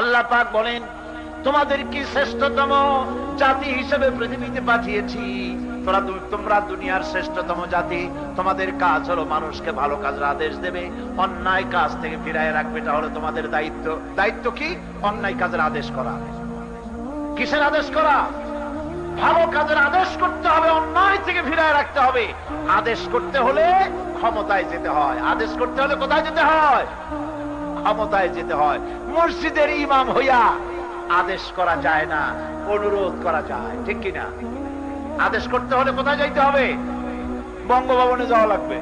আল্লাহ পাক বলেন, তোমাদের কি শ্রেষ্ঠতম জাতি হিসেবে পৃথিবীতে পাঠিয়েছি, তোমরা দুনিয়ার শ্রেষ্ঠতম জাতি। তোমাদের কাজ হলো মানুষকে ভালো কাজের আদেশ দেবে, অন্যায় কাজ থেকে ফিরায় রাখবে। এটা হলো তোমাদের দায়িত্ব। দায়িত্ব কি? অন্যায় কাজের আদেশ করা। কিসের আদেশ করা? ভালো কাজের আদেশ করতে হবে, অন্যায় থেকে ফিরায় রাখতে হবে। আদেশ করতে হলে ক্ষমতায় যেতে হয়। আদেশ করতে হলে কোথায় যেতে হয়? ক্ষমতায় যেতে হয়। মসজিদের ইমাম হইয়া আদেশ করা যায় না, অনুরোধ করা যায়, ঠিক কিনা? আদেশ করতে হলে কোথায় যাইতে হবে? বঙ্গভবনে যাওয়া লাগবে।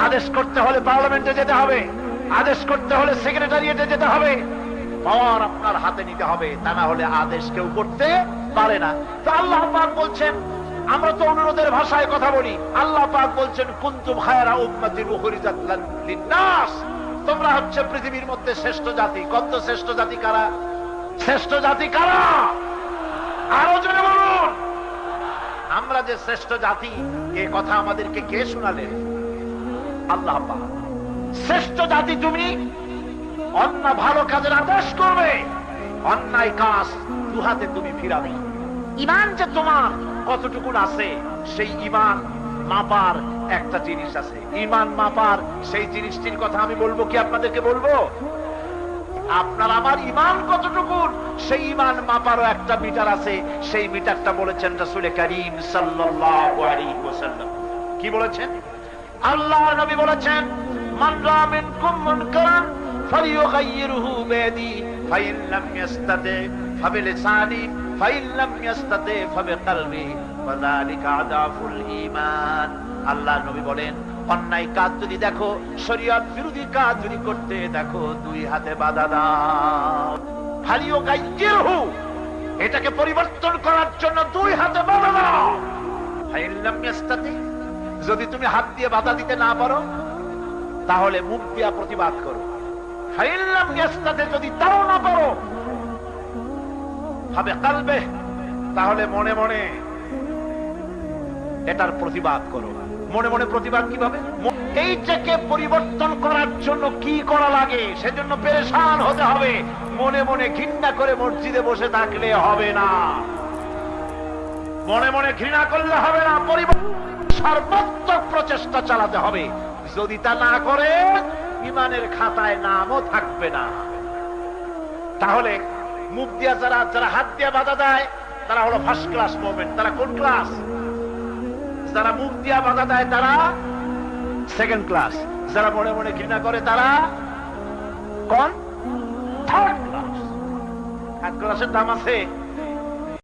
আদেশ করতে হলে পার্লামেন্টে যেতে হবে। আদেশ করতে হলে সেক্রেটারিয়েটে যেতে হবে। পাওয়ার আপনার হাতে নিতে হবে, তা না হলে আদেশ কেউ করতে পারে না। তো আল্লাহ পাক বলছেন, আমরা তো অনুরোধের ভাষায় কথা বলি। আল্লাহ পাক বলছেন, কুনতুম খায়রা উম্মাতিন উখরিজাত লিন-নাস, তোমরা হচ্ছে পৃথিবীর মধ্যে শ্রেষ্ঠ জাতি। কত শ্রেষ্ঠ জাতি কারা? শ্রেষ্ঠ জাতি কারা? আরো জোরে বলুন। আমরা যে শ্রেষ্ঠ জাতি, এ কথা আমাদেরকে কে শোনালেন? আল্লাহ পাক। শ্রেষ্ঠ জাতি তুমি, অন্যায় ভালো কাজের আদেশ করবে, অন্যায় কাজ দুহাতে তুমি ফিরাবে। ঈমান যে তোমার কতটুকু আছে, সেই ঈমান মাপার একটা জিনিস আছে। ঈমান মাপার সেই জিনিসটির কথা আমি বলবো কি আপনাদেরকে বলবো? আপনার আমার ঈমান কতটুকু, সেই ঈমান মাপারও একটা মিটার আছে। সেই মিটারটা বলেছেন রাসূল করিম সাল্লাল্লাহু আলাইহি ওয়াসাল্লাম। কি বলেছেন? আল্লাহ নবী বলেছেন, মান রা মিনকুম মুনকারান ফালিয়ুগাইয়িরহু বিয়াদি ফাইন লাম ইস্তাতি ফাবিলিসানি ফাইন লাম ইস্তাতি ফাবিকলবি ওয়াযালিকা আদাফুল ঈমান। আল্লাহ নবী বলেন, অন্যায় কাজ যদি দেখো, শরীয়ত বিরোধী কাজ যদি করতে দেখো, দুই হাতে বাধা দাও। ফালিয়ুগাইয়িরহু, এটাকে পরিবর্তন করার জন্য দুই হাতে বাধা দাও। ফাইন লাম ইস্তাতি, যদি তুমি হাত দিয়ে বাধা দিতে না পারো, তাহলে মুখ দিয়া প্রতিবাদ করো। ফাইন লাম ইস্তাতি, যদি তাও না পারো, ফাবিকলবি, তাহলে মনে মনে এটার প্রতিবাদ করো। মনে মনে প্রতিবাদ কিভাবে? এইটাকে পরিবর্তন করার জন্য কি করা লাগে, সেজন্য পেরেশান হতে হবে। মনে মনে ঘৃণা করে মসজিদে বসে থাকলে হবে না, মনে মনে ঘৃণা করলে হবে না। সর্বাত্মক প্রচেষ্টা চালাতে হবে। যদি তা না করে, ঈমানের খাতায় নামও থাকবে না। তাহলে মুখ দিয়া যারা হাত দিয়ে বাধা দেয়, তারা হলো ফার্স্ট ক্লাস মুমিন। তারা কোন ক্লাস? যারা মুখ দিয়া বাধা দেয় তারা সেকেন্ড ক্লাস। যারা মনে মনে ঘৃণা করে তারা কোন? Third class. থার্ড ক্লাসের দাম আছে।